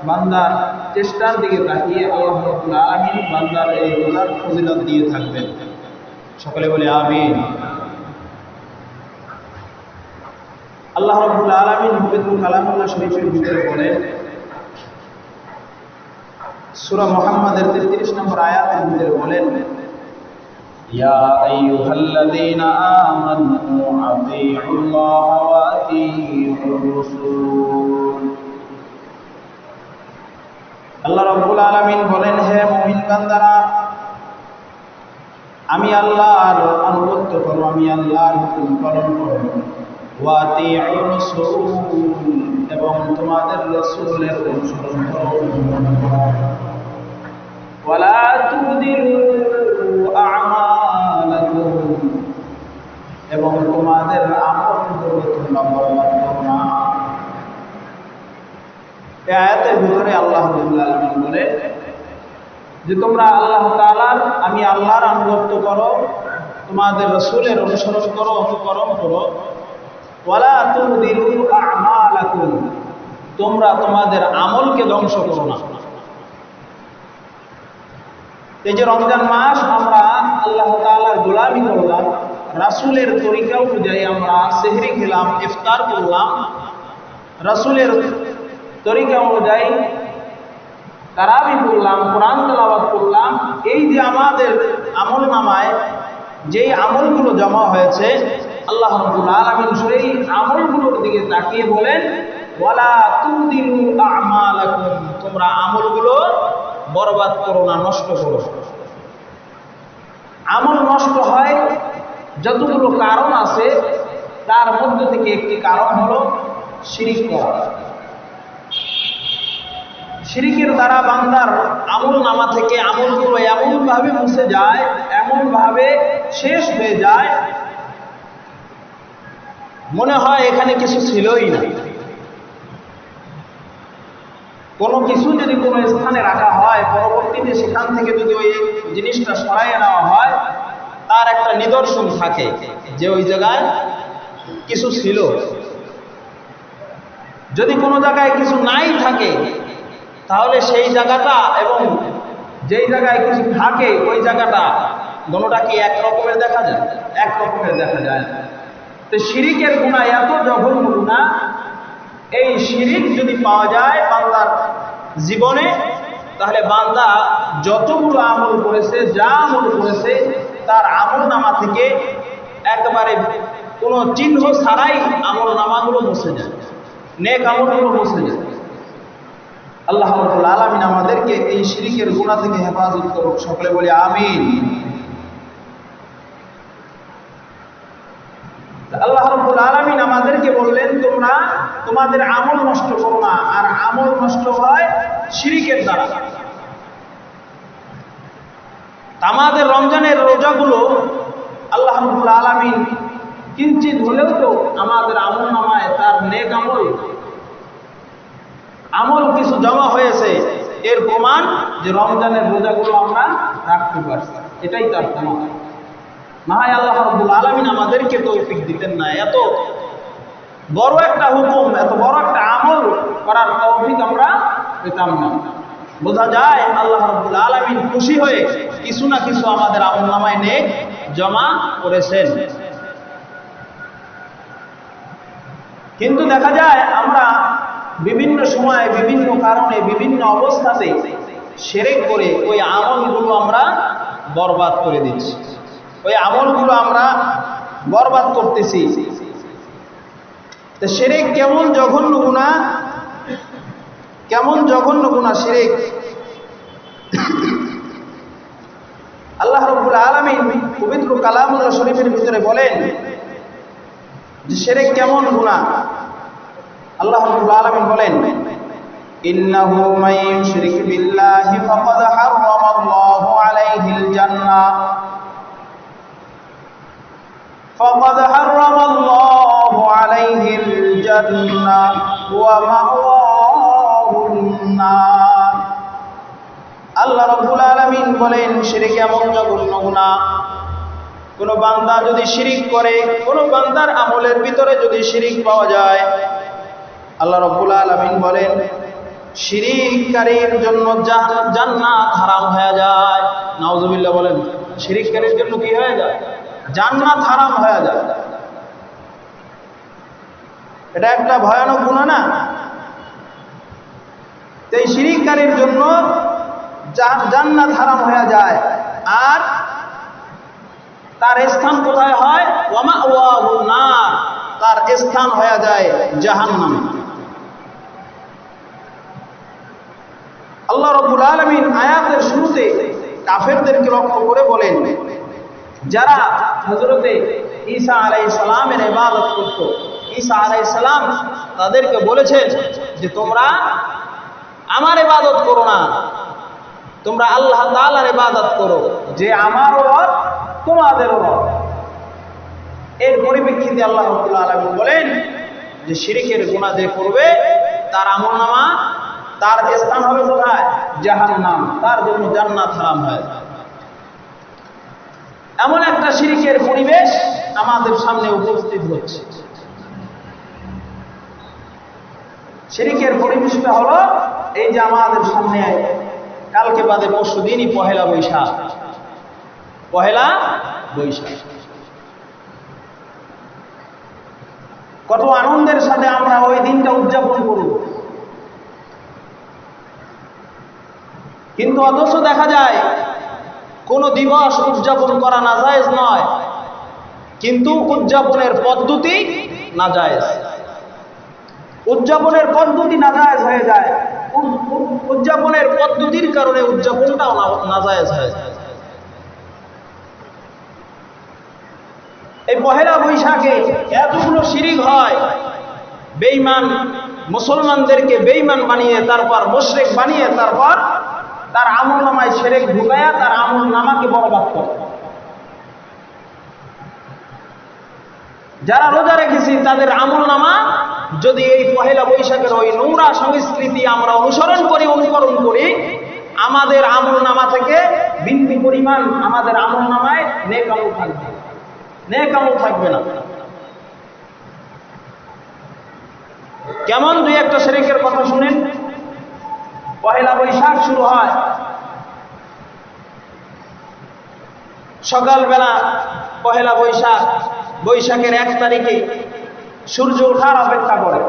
বান্দার চেষ্টার দিকে তাকিয়ে আল্লাহ রাব্বুল আলামিন বান্দার এই রোজার ফজিলত দিয়ে থাকবেন। সকলে বলে আমিন। আল্লাহ রাব্বুল আলামিন পবিত্র কালামুল্লাহ শরীফের ভিতরে বলেন, সূরা মুহাম্মাদের 33 নম্বর আয়াতের ভিতরে বলেন, ইয়া আইয়ুহাল্লাযীনা আমানু আতিউল্লাহ ওয়া আতিউর রাসূল। আল্লাহ রাব্বুল আলামিন বলেন, হে মুমিন বান্দারা, আমি আল্লাহর আনুগত্য করো, আমি আল্লাহর হুকুম পালন করো। ওয়া আতিউর রাসূল, এবং তোমাদের রাসূলের অনুসরণ করো। ওয়ালা তুবদিলু আ'মালাকুম, এবং তোমাদের আমলগুলো তোমরা বরবাদ করো না। এই আয়াতের ভিতরে আল্লাহ রাব্বুল আলামিন বলেন যে তোমরা আল্লাহ তাআলার, আমি আল্লাহর আনুগত্য করো, তোমাদের রাসূলের অনুসরণ করো, অনুকরণ করো। ওয়ালা তুবদিলু আ'মালাকুম, তোমরা তোমাদের আমলকে ধ্বংস করো না। এই যে রমজান মাস আমরা আল্লাহ তাআলার গোলামি করলাম, রাসূলের তরিকা অনুযায়ী আমরা সেহরি খেলাম, ইফতার করলাম, রাসূলের তরিকা অনুযায়ী তারাবি করলাম, কোরআন তেলাওয়াত করলাম। এই যে আমাদের আমল নামায় যেই আমলগুলো জমা হয়েছে, আল্লাহ রাব্বুল আলামিন সেই আমলগুলোর দিকে তাকিয়ে বলেন, ওয়ালা তুবদিলু আ'মালাকুম, তোমরা আমলগুলো বরবাদ করো না, নষ্ট করো। আমল নষ্ট হয় যতগুলো কারণ আছে, তার মধ্য থেকে একটি কারণ হলো শিরিক করা। শিরিকের দ্বারা বান্দার আমল নামা থেকে আমলগুলো এমনভাবে মুছে যায়, এমনভাবে শেষ হয়ে যায়, মনে হয় এখানে কিছু ছিলই না। কোনো কিছু যদি কোনো স্থানে রাখা হয়, পরবর্তীতে সেখান থেকে যদি ওই জিনিসটা সরাইয়ে নেওয়া হয়, তার একটা নিদর্শন থাকে যে ওই জায়গায় কিছু ছিল। যদি কোনো জায়গায় কিছু নাই থাকে, তাহলে সেই জায়গাটা এবং যেই জায়গায় কিছু থাকে ওই জায়গাটা দুটোটা কি এক রকমের দেখা যায়? এক রকমের দেখা যায়। তো শিরিকের গুনাহ এত জঘন্য গুনাহ, এই শিরিক যদি পাওয়া যায় বান্দার জীবনে, তাহলে বান্দা যতগুলো আমল করেছে, যা আমল করেছে, তার আমল নামা থেকে একেবারে কোনো চিহ্ন ছাড়াই আমল নামাগুলো মুছে যায়, নেক আমলগুলো মুছে যায়। আল্লাহ রাব্বুল আলামিন আমাদেরকে এই শিরিকের গুনাহ থেকে হেফাজত করুক। সকলে বলি আমিন। আল্লাহ রাব্বুল আলামিন আমাদেরকে বললেন, তোমরা তোমাদের আমল নষ্ট করো না, আর আমল নষ্ট হয় শিরিকের দ্বারা। আমাদের রমজানের রোজাগুলো আল্লাহ রাব্বুল আলামিন কিঞ্চিত হলেও তো আমাদের আমল নামায় তার নেক আমল কিছু জমা হয়েছে, এর প্রমাণ যে রমজানের রোজাগুলো আমরা রাখতে পারছি, এটাই তার প্রমাণ। না হয় আল্লাহ রাব্বুল আলামিন আমাদেরকে তৌফিক দিতেন না, এত বড় একটা হুকুম, এত বড় একটা আমল করার তৌফিক আমরা পেতাম না। বোঝা যায় আল্লাহ রাব্বুল আলামিন খুশি হয়ে কিছু না কিছু আমাদের আমলনামায় নেক জমা করেছেন। কিন্তু দেখা যায় আমরা বিভিন্ন সময়ে, বিভিন্ন কারণে, বিভিন্ন অবস্থাতে শিরক করে ওই আমলগুলো আমরা বরবাদ করে দিচ্ছি, ওই আমলগুলো আমরা বরবাদ করতেছি। তো শিরক কেমন জঘন্য গুনাহ, কেমন জঘন্য গুনাহ শিরক। আল্লাহ রাব্বুল আলামিন পবিত্র কালামুল্লাহ শরীফের ভিতরে বলেন যে শিরক কেমন গুনাহ। আল্লাহ রাব্বুল আলামিন বলেন, ইন্নাহু মান ইউশরিক বিল্লাহি ফাকাদ হারামাল্লাহু আলাইহিল জান্নাহ ওয়া মাওয়াহুন নার। আল্লাহ রাব্বুল আলামিন বলেন শিরক এমন জঘন্য গুনাহ, কোন বান্দা যদি শিরিক করে, কোন বান্দার আমলের ভিতরে যদি শিরিক পাওয়া যায়, আল্লাহ রাব্বুল আলামিন বলেন শিরিককারীর জন্য জান্নাত হারাম হয়ে যায়। নাউজুবিল্লাহ বলেন। শিরিককারীর জন্য কি হয়ে যায়? জান্নাত হারাম হয়ে যায়। এটা একটা ভয়ানক গুনাহ না? এই শিরিককারীর জন্য জান্নাত হারাম হয়ে যায়। আর তার স্থান কোথায় হয়? ওয়া মাওয়াহুন নার, তার স্থান হয়ে যায় জাহান্নাম। আল্লাহ রাব্বুল আলামিন আয়াতের শুরুতে কাফেরদেরকে লক্ষ্য করে বলেন, যারা হযরতে ঈসা আলাইহিস সালামের ইবাদত করত, ঈসা আলাইহিস সালাম তাদেরকে বলেছেন যে তোমরা আমার ইবাদত করো না, তোমরা আল্লাহ তাআলার ইবাদত করো, যে আমারও রব তোমাদেরও রব। এর পরিপ্রেক্ষিতে আল্লাহ রাব্বুল আলামিন বলেন যে শিরকের গুনাহ যে করবে তার আমলনামা, তার স্থান হবে কোথায়? জাহান্নাম, তার জন্য জান্নাত হারাম হয়। এমন একটা শিরকের পরিবেশ আমাদের সামনে উপস্থিত হচ্ছে। শিরকের পরিবেশটা হলো এই যে আমাদের সামনে কালকে বাদে পরশু দিনই পহেলা বৈশাখ। পহেলা বৈশাখ কত আনন্দের সাথে আমরা ওই দিনটা উদযাপন করব, কিন্তু অথচ দেখা যায় কোন দিবস উদযাপন করা নাজায়েজ নয়, কিন্তু উদযাপনের পদ্ধতি নাজায়েজ। উদযাপনের পদ্ধতি নাজায়েজ হয়ে যায়, উদযাপনের পদ্ধতির কারণে উদযাপনটাও নাজায়েজ হয়ে যায়। এই পহেলা বৈশাখে এতগুলো শিরিক হয়, বেঈমান মুসলমানদেরকে বেঈমান বানিয়ে, তারপর মুশরিক বানিয়ে, তারপর তার আমলনামায় শিরক ঢুকায়া তার আমলনামাকে বরবাদ করে। যারা রোজা রেখেছি তাদের আমলনামা যদি এই পহেলা বৈশাখের ওই নোংরা সংস্কৃতি আমরা অনুসরণ করি, অনুকরণ করি, আমাদের আমলনামা থেকে বিন্দু পরিমাণ আমাদের আমলনামায় নেক আমল থাকবে, নেক আমল থাকবে না। কেমন দুই একটা শিরকের কথা শুনেন। পহেলা বৈশাখ শুরু হয় সকালবেলা, পহেলা বৈশাখ, বৈশাখের 1 তারিখে সূর্য ওঠার অপেক্ষা করে,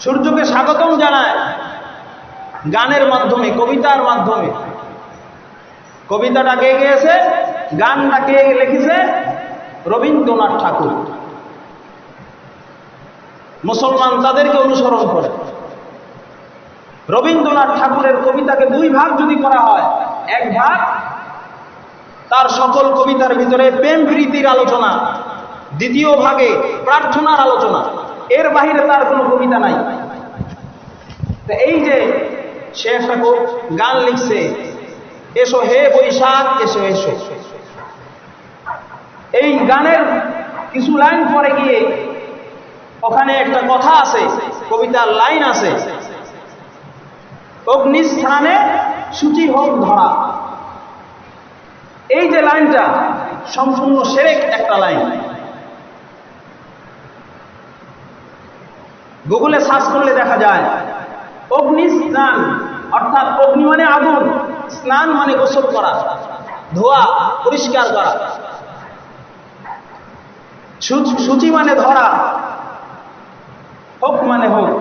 সূর্যকে স্বাগতম জানায় গানের মাধ্যমে, কবিতার মাধ্যমে। কবিতাটা কে গেয়েছে, গানটা কে লিখেছে? রবীন্দ্রনাথ ঠাকুর। মুসলমান তাদেরকে অনুসরণ করে। রবীন্দ্রনাথ ঠাকুরের কবিতাকে 2 ভাগ যদি করা হয়, 1 ভাগ তার সকল কবিতার ভিতরে প্রেম প্রীতির আলোচনা, 2য় ভাগে প্রার্থনার আলোচনা, এর বাহিরে তার কোনো কবিতা নাই। এই যে সে একটা গান লিখছে, এসো হে বৈশাখ এসো এসো, এই গানের কিছু লাইন পরে গিয়ে ওখানে একটা কথা আছে, কবিতার লাইন আছে, অগ্নিস্থানে সূচি হোক ধরা। এই যে লাইনটা সম্পূর্ণ শিরক একটা লাইন। গুগলে সার্চ করলে দেখা যায় অগ্নি স্নান, অর্থাৎ অগ্নি মানে আগুন, স্নান মানে গোসল করা, ধোয়া, পরিষ্কার করা, সূচি মানে ধরা, হোক মানে হোক,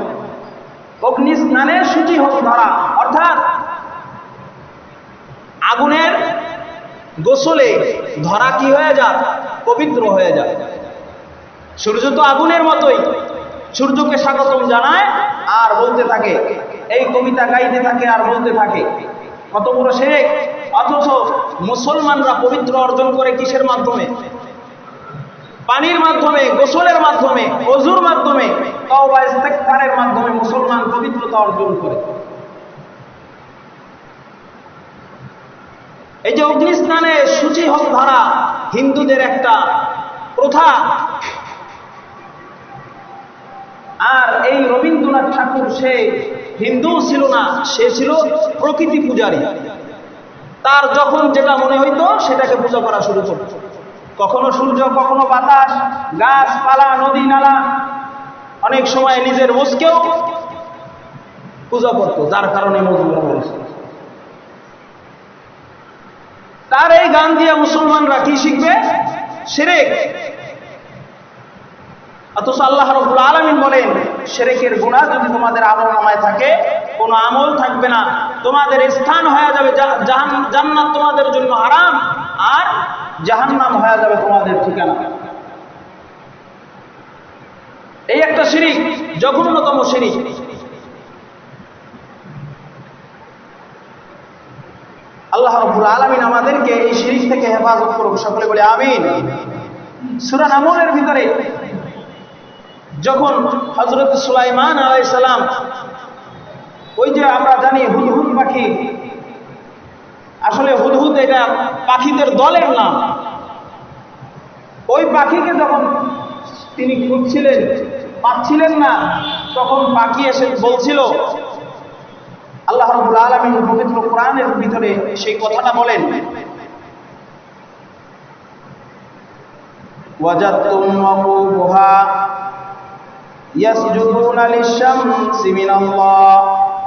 অগ্নি স্নানে সূচি হোক ধরা, অর্থাৎ আগুনের গোসলে ধরা কি হয়ে যায়? পবিত্র হয়ে যায়। সূর্য তো আগুনের মতোই, সূর্যকে স্বাগতম জানায় আর বলতে থাকে, এই কবিতা গাইতে থাকে আর বলতে থাকে, কত বড় শিরক। অথচ মুসলমানরা পবিত্র অর্জন করে কিসের মাধ্যমে? পানির মাধ্যমে, গোসলের মাধ্যমে, ওযুর মাধ্যমে, তওবা ইস্তেগফারের মাধ্যমে মুসলমান পবিত্রতা অর্জন করে। এই যে অগ্নি স্নানে সূচি হোক ধরা হিন্দুদের একটা প্রথা। আর এই রবীন্দ্রনাথ ঠাকুর সে হিন্দু ছিল না, সে ছিল প্রকৃতি পূজারী। তার যখন যেটা মনে হইতো সেটাকে পূজা করা শুরু করত। কখনো সূর্য, কখনো বাতাস, গাছপালা, নদী নালা, অনেক সময় নিজের মুখকেও পূজা করতো, যার কারণে মজবুর হয়েছে। তার এই গান দিয়ে মুসলমানরা কি শিখবে? শিরক। অথচ আল্লাহ রাব্বুল আলামিন বলেন, শিরকের গুনাহ যদি তোমাদের আমলনামায় থাকে, কোনো আমল থাকবে না, তোমাদের স্থান হয়ে যাবে জান্নাত তোমাদের জন্য হারাম, আর জাহান্নাম হয়ে যাবে তোমাদের ঠিকানা। এই একটা শিরক, জঘন্যতম শিরক। আল্লাহ রাব্বুল আলামিন আমাদেরকে এই শিরক থেকে হেফাজত করুক, সকলে বলে আমিন। সূরা নামলের ভিতরে যখন হযরত সুলাইমান আলাইহিস সালাম, ওই যে আমরা জানি হুদহুদ পাখি, আসলে হুদহুদ এটা পাখিদের দলের নাম, ওই পাখিকে যখন তিনি খুঁজছিলেন, পাচ্ছিলেন না, তখন পাখি এসে বলছিল, আল্লাহ রাব্বুল আলামিন পবিত্র কোরআনের ভিতরে সেই কথাটা বলেন, ওয়াজাদতুম মাকুবুহা ইয়াসজুদুনা লিশ-শামসি মিনাল্লাহ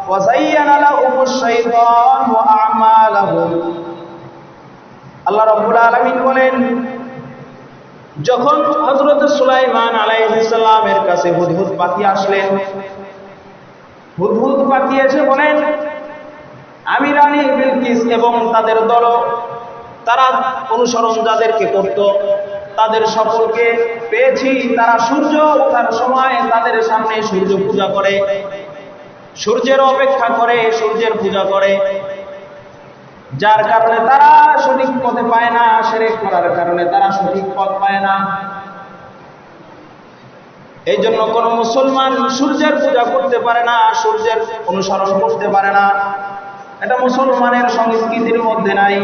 ওয়া যায়্যানা লাহুমুশ শাইতানু আ'মালাহুম। আল্লাহ রাব্বুল আলামিন বলেন, যখন হযরত সুলাইমান আলাইহিস সালামের কাছে হুদহুদ পাখি আসলেন, হুদহুদ পাখি এসে বলেন, আমি রানী বিলকিস এবং তাদের দল, তারা অনুসরণ যাদেরকে করত, তাদের সকলকে পেয়েছি, তারা সূর্য ওঠার সময় তাদের সামনে সূর্য পূজা করে, সূর্যের অপেক্ষা করে, সূর্যের পূজা করে, যার কারণে তারা সঠিক পথে পায় না, শিরক করার কারণে তারা সঠিক পথ পায় না। এই জন্য কোন মুসলমান সূর্যের পূজা করতে পারে না, সূর্যের অনুসরণ করতে পারে না, এটা মুসলমানের সংস্কৃতির মধ্যে নাই।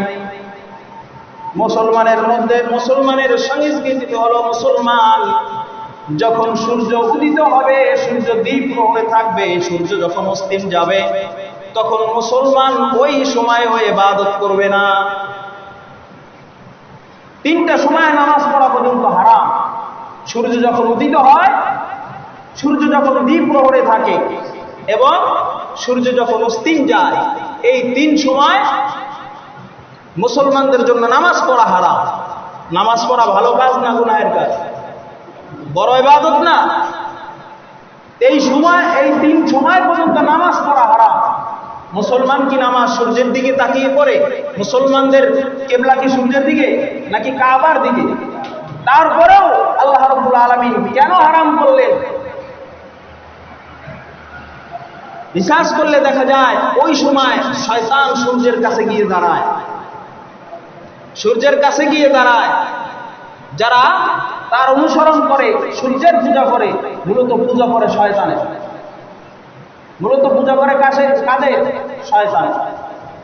মুসলমানের সংস্কৃতি হলো, মুসলমান যখন সূর্য উদিত হবে, সূর্য দ্বীপ প্রহরে থাকবে, সূর্য যখন অস্তিম যাবে, তখন মুসলমান ওই সময় ওই ইবাদত করবে না। 3টা সময় নামাজ পড়া পর্যন্ত হারাম। সূর্য যখন উদিত হয়, সূর্য যখন দ্বীপ প্রহরে থাকে, এবং সূর্য যখন অস্তিম যায়, এই 3 সময় মুসলমানদের জন্য নামাজ পড়া হারাম। নামাজ পড়া ভালো কাজ না গুনাহের কাজ? বড় ইবাদত না? এই 3 সময় পর্যন্ত নামাজ পড়া হারাম। মুসলমান কি নামাজ সূর্যের দিকে তাকিয়ে পড়ে? মুসলমানদের কিবলা কি সূর্যের দিকে নাকি কাবার দিকে? তারপরেও আল্লাহ রাব্বুল আলামিন কেন হারাম করলেন? রিসার্চ করলে দেখা যায়, ওই সময় শয়তান সূর্যের কাছে গিয়ে দাঁড়ায়, সূর্যের কাছে গিয়ে দাঁড়ায়। যারা তার অনুসরণ করে, সূর্যের পূজা করে, মূলত পূজা করে শয়তানের, মূলত পূজা করে কাদের? শয়তান।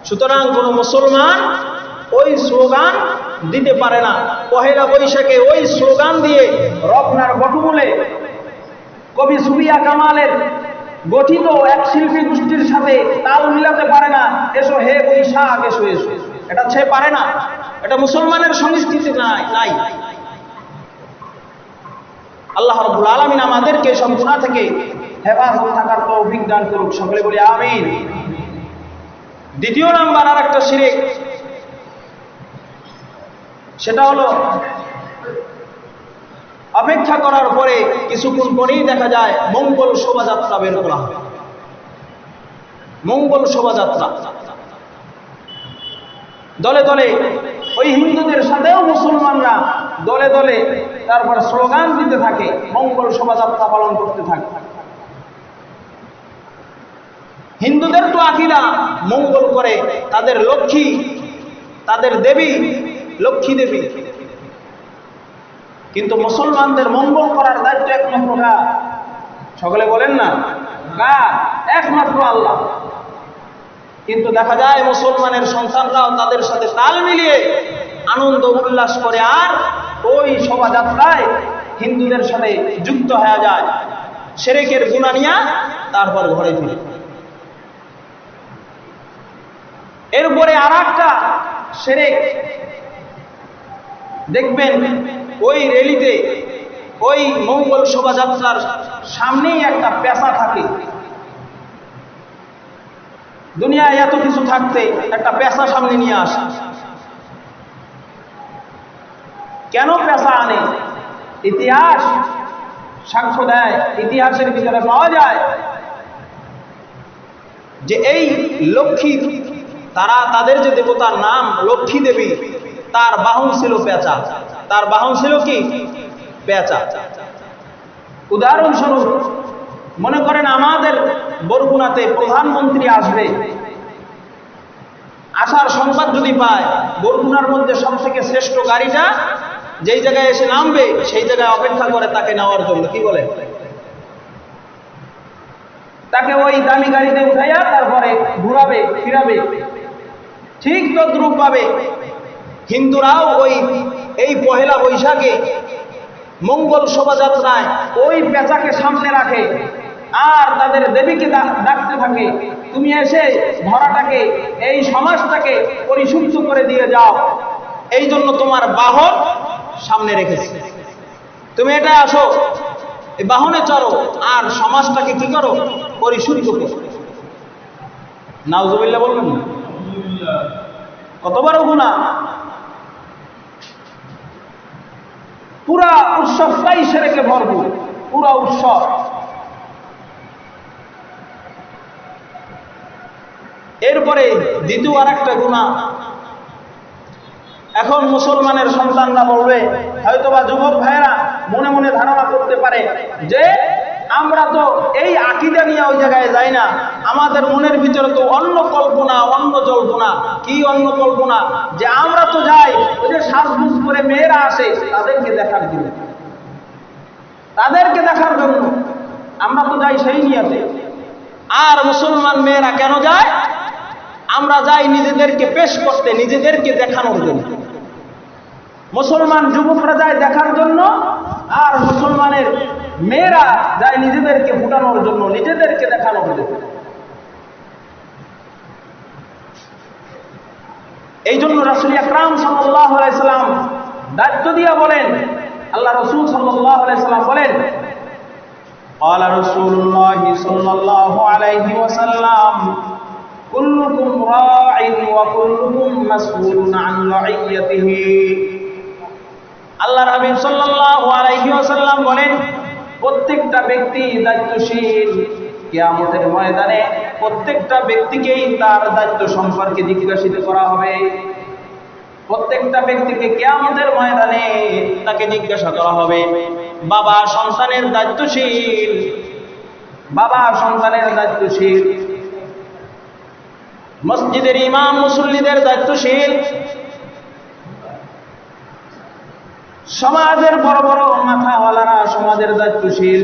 সুতরাং কোন মুসলমান ওই স্লোগান দিতে পারে না। পহেলা বৈশাখে ওই স্লোগান দিয়ে রত্নার বটমূলে কবি সুফিয়া কামালের গঠিত এক শিল্পী গোষ্ঠীর সাথে তাল মিলাতে পারে না, এসো হে বৈশাখ এসো এসো, এটা সে পারে না। এটা মুসলমানের সংস্কৃতি নাই। আল্লাহ রাব্বুল আলামিন আমাদেরকে সব গুনাহ থেকে হেফাজত থাকার তৌফিক দান করুক, সকলে বলি আমিন। দ্বিতীয় নাম্বার আর একটা শিরক, সেটা হলো অপেক্ষা করার পরে কিছুক্ষণ পরেই দেখা যায় মঙ্গল শোভাযাত্রা বের করা হয়। মঙ্গল শোভাযাত্রা দলে দলে, ওই হিন্দুদের সাথেও মুসলমানরা দলে দলে তারপর স্লোগান দিতে থাকে, মঙ্গল শোভাযাত্রা পালন করতে থাকে। হিন্দুদের তো আকিদা মঙ্গল করে, তাদের লক্ষ্মী, তাদের দেবী লক্ষ্মী দেবী, কিন্তু মুসলমানদের মঙ্গল করার দায়িত্ব একমাত্র কার? সকলে বলেন না কার? একমাত্র আল্লাহ। কিন্তু দেখা যায় মুসলমানের সন্তানরাও তাদের সাথে তাল মিলিয়ে আনন্দ উল্লাস করে, আর ওই শোভাযাত্রায় হিন্দুদের সাথে যুক্ত হয়ে যায়, শিরকের গুনাহ নিয়ে তারপর ঘরে ফিরে। এরপরে আর একটা শিরক দেখবেন, ওই র্যালিতে, ওই মঙ্গল শোভাযাত্রার সামনেই একটা পেশা থাকে, দুনিয়ায় এত কিছু থাকতে একটা পেশা সামনে নিয়ে আসে। কেন পেশা আনে? ইতিহাস সাক্ষ্য দেয়, ইতিহাসের ভিতরে পাওয়া যায় যে এই লক্ষ্মী, তারা তাদের যে দেবতার নাম লক্ষ্মী দেবী, তার বাহন ছিল পেঁচা। তার বাহন ছিল কি? পেঁচা। উদাহরণস্বরূপ মনে করেন আমাদের বরগুনাতে প্রধানমন্ত্রী আসবে, আসার সংবাদ যদি পায়, বরগুনার মধ্যে সব থেকে শ্রেষ্ঠ গাড়িটা যেই জায়গায় এসে নামবে সেই জায়গায় অপেক্ষা করে তাকে নেওয়ার জন্য। কি বলে? তাকে ওই দামি গাড়িতে উঠাইয়া তারপরে ঘুরাবে ফিরাবে। ঠিক তদ্রূপ ভাবে হিন্দুরাও এই পহেলা বৈশাখে মঙ্গল শোভাযাত্রায় ওই পেঁচাকে সামনে রাখে আর তাদের দেবীকে ডাকতে থাকে, তুমি এসে ধরাটাকে, এই সমাজটাকে পরিশুদ্ধ করে দিয়ে যাও, এই জন্য তোমার বাহন সামনে রেখেছে, তুমি এটা আসো, এই বাহনে চড়ো আর সমাজটাকে কি করো? পরিশুদ্ধ করো। নাউজুবিল্লাহ বলবেন না? কত বড় গুনাহ! পুরা উৎসবটাই শিরকে ভরপুর, পুরা উৎসব। এরপরে দ্বিতীয় আর একটা গুনাহ, এখন মুসলমানের সন্তানরা বলবে, হয়তোবা যুবক ভাইয়েরা মনে মনে ধারণা করতে পারে যে আমরা তো এই আকীদা নিয়ে ওই জায়গায় যাই না, আমাদের মনের ভিতরে তো অন্য কল্পনা, অন্য জল্পনা। কি অন্য কল্পনা? যে আমরা তো যাই ওই যে সাজগুজ করে মেয়েরা আসে তাদেরকে দেখার জন্য, তাদেরকে দেখার জন্য আমরা তো যাই সেই নিয়তে। আর মুসলমান মেয়েরা কেন যায়? আমরা যাই নিজেদেরকে পেশ করতে, নিজেদেরকে দেখানোর জন্য। মুসলমান যুবকরা যায় দেখার জন্য, আর মুসলমানের মেয়েরা যায় নিজেদেরকে ফুটানোর জন্য, নিজেদেরকে দেখানোর জন্য। এই জন্য রাসূল আকরাম সাল্লাল্লাহু আলাইহি সাল্লাম দায়িত্ব দিয়ে বলেন, আল্লাহ রাসূল সাল্লাল্লাহু আলাইহি সাল্লাম বলেন, قال رسول الله صلى الله عليه وسلم كلكم راع وكلكم مسؤول عن رعيته। আল্লাহর হাবিব সাল্লাল্লাহু আলাইহি ওয়াসাল্লাম বলেন, প্রত্যেকটা ব্যক্তি দায়িত্বশীল। কিয়ামতের ময়দানে প্রত্যেকটা ব্যক্তিকেই তার দায়িত্ব সম্পর্কে জিজ্ঞাসিত করা হবে। প্রত্যেকটা ব্যক্তিকে কিয়ামতের ময়দানে তাকে জিজ্ঞাসা করা হবে। বাবা সন্তানের দায়িত্বশীল, বাবা সন্তানের দায়িত্বশীল, মসজিদের ইমাম মুসল্লিদের দায়িত্বশীল, সমাজের বড় বড় মাথাওয়ালারা সমাজের দায়িত্বশীল।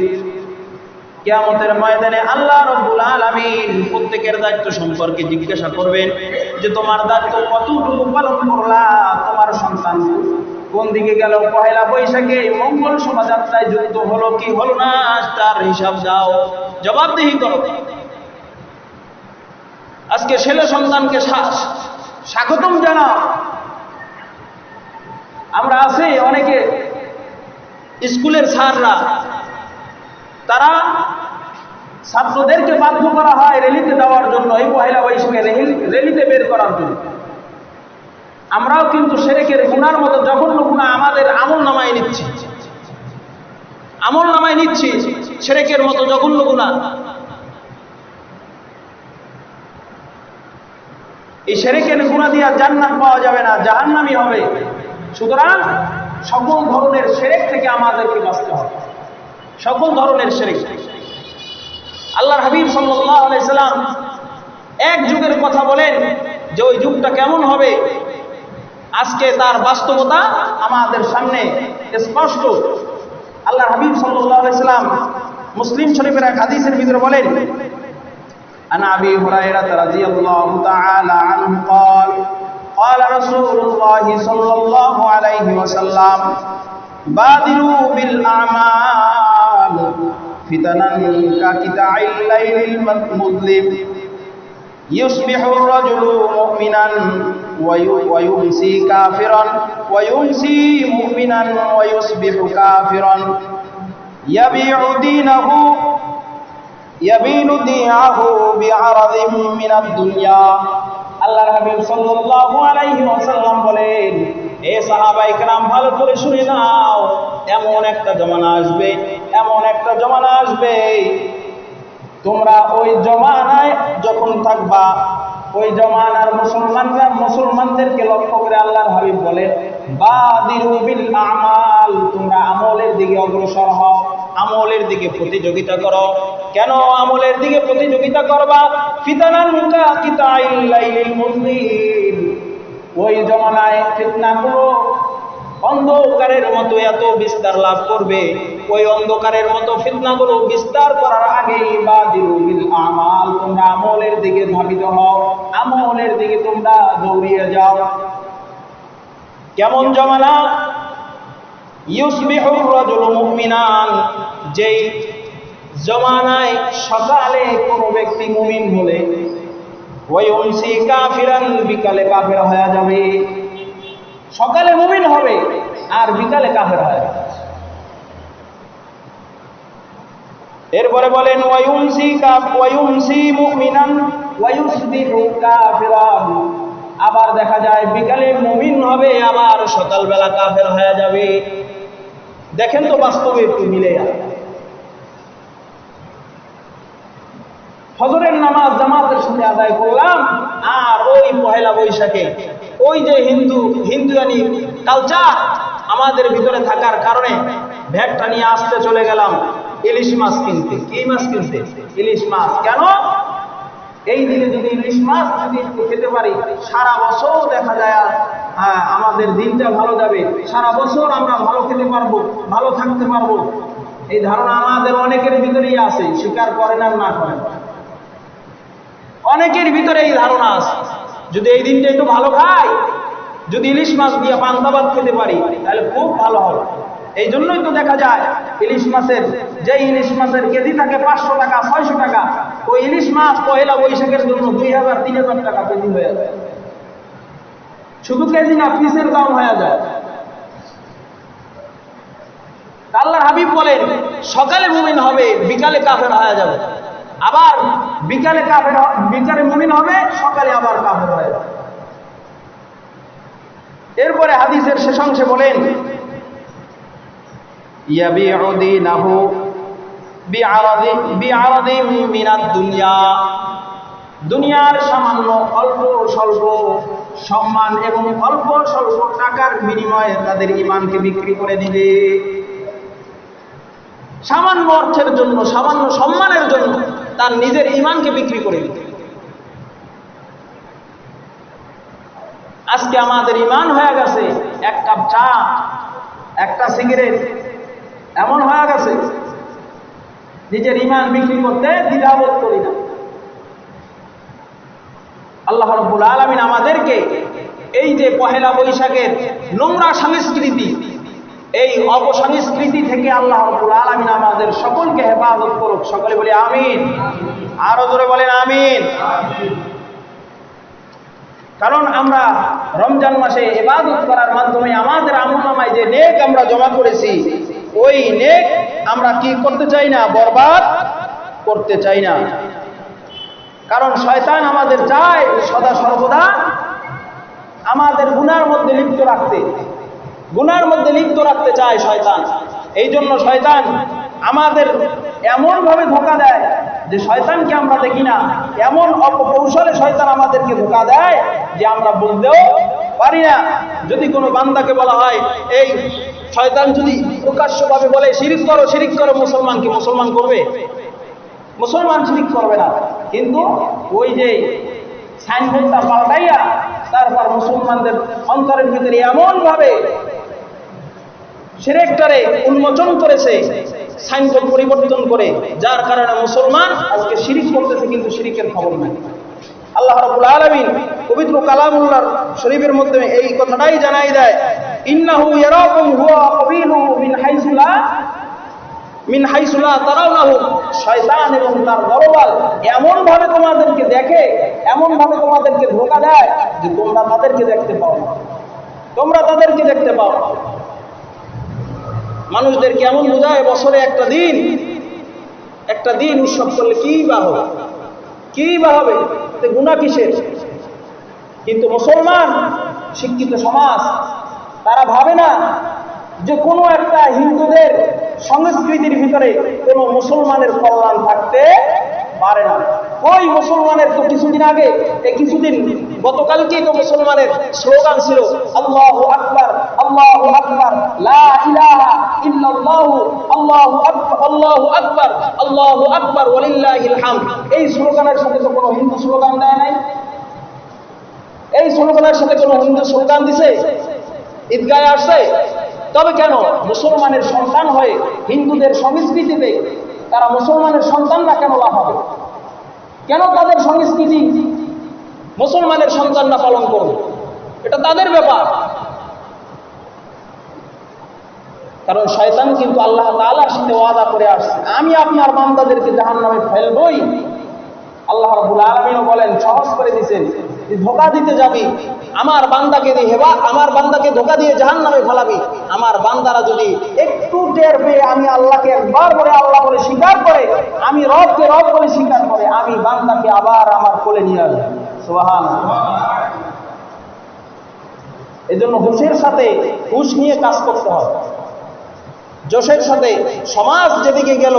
কিয়ামতের ময়দানে আল্লাহ রাব্বুল আলামিন প্রত্যেকের দায়িত্ব সম্পর্কে জিজ্ঞাসা করবেন যে তোমার দায়িত্ব কতটুকু পালন করলা, তোমার সন্তান কোন দিকে গেল, পহেলা বৈশাখে মঙ্গল শোভাযাত্রায় যুক্ত হলো কি হলো না, তার হিসাব দাও, জবাবদিহি করো। আজকে ছেলে সন্তানকে স্বাগতম জানাও। আমরা আছি অনেকে স্কুলের স্যাররা, তারা ছাত্রদেরকে বাধ্য করা হয় র্যালিতে দেওয়ার জন্য, এই পহেলা বৈশাখে র্যালিতে বের করার জন্য। আমরাও কিন্তু শিরকের গুনার মতো জঘন্য গুনাহ আমাদের আমল নামায় নিচ্ছি, আমল নামায় নিচ্ছি শিরকের মতো জঘন্য গুনাহ। এই শিরকের গুনাহ দিয়ে জান্নাত পাওয়া যাবে না, জাহান্নামী হবে। সুতরাং সকল ধরনের শিরক থেকে আমাদেরকে বাঁচতে হবে, সকল ধরনের শিরক। আল্লাহর হাবিব সাল্লাল্লাহু আলাইহি সাল্লাম এক যুগের কথা বলেন যে ওই যুগটা কেমন হবে, আজকে তার বাস্তবতা আমাদের সামনে স্পষ্ট। আল্লাহর হাবিব সাল্লাল্লাহু আলাইহি সাল্লাম মুসলিম শরীফের এক হাদিসের ভিতরে বলেন, আন আবি হুরায়রা রাদিয়াল্লাহু তাআলা আনহু قال قال رسول الله صلى الله عليه وسلم بادروا بالأعمال فتنا كقطع الليل المظلم يصبح الرجل مؤمنا ويمسي كافرا ويمسي مؤمنا ويصبح كافرا يبيع دينه ইয়াবিনু দিয়াহু বিআরাদিম মিনাদ দুনিয়া। আল্লাহর হাবিব সাল্লাল্লাহু আলাইহি ওয়াসাল্লাম বলেন, এ সাহাবায়ে কেরাম ভালো করে শুনে নাও, এমন একটা জমানা আসবে, এমন একটা জমানা আসবে, তোমরা ওই জমানায় যখন থাকবা, ওই জমানার মুসলমানদেরকে লক্ষ্য করে আল্লাহর হাবিব বলেন, বাদিরু বিল আমাল, তোমরা আমলের দিকে অগ্রসর হও, আমলের দিকে প্রতিযোগিতা করো। কেন আমলের দিকে প্রতিযোগিতা করবা? ফিতানান কাকিতাইল লাইলিল মুযলিম, ওই জমানায় ফিতনাগুলো অন্ধকারের মতো এত বিস্তার লাভ করবে, ওই অন্ধকারের মতো ফিতনাগুলো বিস্তার করার আগেই বাদিরু বিল আমাল, তোমরা আমলের দিকে ধাবিত হও, আমলের দিকে তোমরা দৌড়িয়ে যাও। কেমন জমানা? ইউসবিহুর রাজুলু মুমিনান, যেই জমানায় সকালে কোনো ব্যক্তি মুমিন হলে, ওয়ায়ুমসি কাফিরান, বিকালে কাফের হয়ে যাবে। সকালে মুমিন হবে আর বিকালে কাফের হয়ে যাবে। এরপরে বলেন ওয়ায়ুমসি মুমিনান ওয়ায়ুসবিহু কাফিরান, আবার দেখা যায় বিকালে মুমিন হবে আবার সকালবেলা কাফের হয়ে যাবে। দেখেন তো বাস্তবে একটু মিলে যায়। ফজরের নামাজ জামাতের সাথে আদায় করলাম, আর ওই পহেলা বৈশাখে ওই যে হিন্দুয়ানি কালচার আমাদের ভিতরে থাকার কারণে ভ্যাটটা নিয়ে আসতে চলে গেলাম ইলিশ মাছ কিনতে। কি মাছ কিনতে? ইলিশ মাছ। কেন? এই দিনে যদি ইলিশ মাছ যদি একটু খেতে পারি, সারা বছর দেখা যায় আমাদের দিনটা ভালো যাবে, সারা বছর আমরা ভালো খেতে পারবো, ভালো থাকতে পারবো। এই ধারণা আমাদের অনেকের ভিতরেই আছে, স্বীকার করেন আর না করেন, অনেকের ভিতরে এই ধারণা আছে। যদি এই দিনটা একটু ভালো খাই, যদি ইলিশ মাছ দিয়ে পান্তা ভাত খেতে পারি, তাহলে খুব ভালো হবে। এই জন্যই তো দেখা যায় ইলিশ মাছের কেজি থাকে 500 টাকা 600 টাকা, ওই ইলিশ মাছ পহেলা বৈশাখের জন্য 2000-3000 টাকা কেজি হয়ে যায়। শুধু কেজি না, পিসের দাম হয়ে যায়। আল্লাহর হাবিব বলেন, সকালে মুমিন হবে বিকালে কাফের হয়ে যাবে, আবার বিকালে মুমিন হবে সকালে আবার কাফের হয়ে যাবে। এরপরে হাদিসের শেষাংশে বলেন, ইয়াবিউ দীনাহু বিআরাদিম মিনাদ দুনিয়া, দুনিয়ার সামান্য অল্প স্বল্প সম্মান এবং অল্প স্বল্প টাকার বিনিময়ে তাদের ঈমানকে বিক্রি করে দিবে। সামান্য অর্থের জন্য, সামান্য সম্মানের জন্য তার নিজের ঈমানকে বিক্রি করে দিবে। আজকে আমাদের ঈমান হয়ে গেছে এক কাপ চা, একটা সিগারেট, এমন হয়ে গেছে নিজের ঈমান বিক্রি করতে দ্বিধাবোধ করি না। আল্লাহ রাব্বুল আলামিন আমাদেরকে এই যে পহেলা বৈশাখের নোংরা সংস্কৃতি, এই অপসংস্কৃতি থেকে আল্লাহ রাব্বুল আলামিন আমাদের সকলকে হেফাজত করুক। সকলে বলি আমিন। আরো জোরে বলেন আমিন। কারণ আমরা রমজান মাসে ইবাদত করার মাধ্যমে আমাদের আমলনামায় যে নেক আমরা জমা করেছি, ওই নেক আমরা কি করতে চাই না? বরবাদ করতে চাই না। কারণ শয়তান আমাদের চায় সদা সর্বদা আমাদের গুনার মধ্যে লিপ্ত রাখতে চায় শয়তান। এই জন্য শয়তান আমাদের এমন ভাবে ধোঁকা দেয় যে শয়তানকে আমরা দেখি না, এমন অপকৌশলে শয়তান আমাদেরকে ধোঁকা দেয় যে আমরা বুঝতেও পারি না। যদি কোনো বান্দাকে বলা হয়, এই শয়তান যদি প্রকাশ্যভাবে বলে শিরিক করো, মুসলমানকে মুসলমান করবে? মুসলমান শিরিক করবে না, কিন্তু ওই যে সাইনবোর্ডটা পাল্টাইয়া তারপর মুসলমানদের অন্তরের ভিতরে এমন ভাবে শিরকটারে উন্মোচন করেছে, সাইনবোর্ড পরিবর্তন করে, যার কারণে মুসলমান আজকে শিরিক করতেছে কিন্তু শিরিকের খবর নাই। আল্লাহ রাব্বুল আলামিন পবিত্র কালামুল্লাহ শরীফের মধ্যে এই কথাটাই জানাই দেয়, ইন্নাহু ইয়ারাকুম হুয়া ক্বাবিলুহু মিন হাইসু লা তারাউনাহু, শয়তান এবং তার দরবাল এমন ভাবে তোমাদেরকে দেখে, এমন ভাবে তোমাদেরকে ধোঁকা দেয় যে তোমরা তাদেরকে দেখতে পাও না। মানুষদের কেমন বোঝায় বছরে একটা দিন একটা দিন উৎসব করলে কি বা হবে, কি বা হবে, এতে গুনাহ কিসের? কিন্তু মুসলমান শিক্ষিত সমাজ তারা ভাবে না যে কোনো একটা হিন্দুদের সংস্কৃতির ভিতরে কোনো মুসলমানের কল্যাণ থাকতে পারে না। ওই মুসলমানের তো কিছুদিন আগে, কিছুদিন গতকালকেই তো মুসলমানের স্লোগান ছিল আল্লাহু আকবার, আল্লাহু আকবার, লা ইলাহা ইল্লাল্লাহু, আল্লাহু আকবার, আল্লাহু আকবার, আল্লাহু আকবার ওয়ালিল্লাহিল হামদ। এই স্লোগানের সাথে তো কোনো হিন্দু স্লোগান দেয় নাই। এই স্লোগানের সাথে কোনো হিন্দু স্লোগান দিছে? ঈদগাহে আসছে? তবে কেন মুসলমানের সন্তান হয়ে হিন্দুদের সংস্কৃতিতে তারা মুসলমানের সন্তানরা কেন লাফাবে? কেন তাদের সংস্কৃতি মুসলমানের সন্তানরা পালন করবে? এটা তাদের ব্যাপার। কারণ শয়তান কিন্তু আল্লাহ তাআলার সাথে ওয়াদা করে আসছে, আমি আপনার বান্দাদেরকে জাহান্নামে ফেলবই। আল্লাহ রাব্বুল আলামিন বলেন, সহজ করে দিয়েছেন, যে ধোঁকা দিতে যাবি আমার বান্দাকে দিয়ে, হেবা আমার বান্দাকে ধোঁকা দিয়ে জাহান্নামে ফেলাবি। আমার বান্দারা যদি একটু টের পেয়ে আমি আল্লাহকে একবার বলে আল্লাহ বলে স্বীকার করে, আমি রবকে রব বলে স্বীকার করে, আমি বান্দাকে আবার আমার কোলে নিয়ে আসবো। সুবহানাল্লাহ। এজন্য হুঁশের সাথে হুঁশ নিয়ে কাজ করতে হবে। জোশের সাথে সমাজ যেদিকে গেল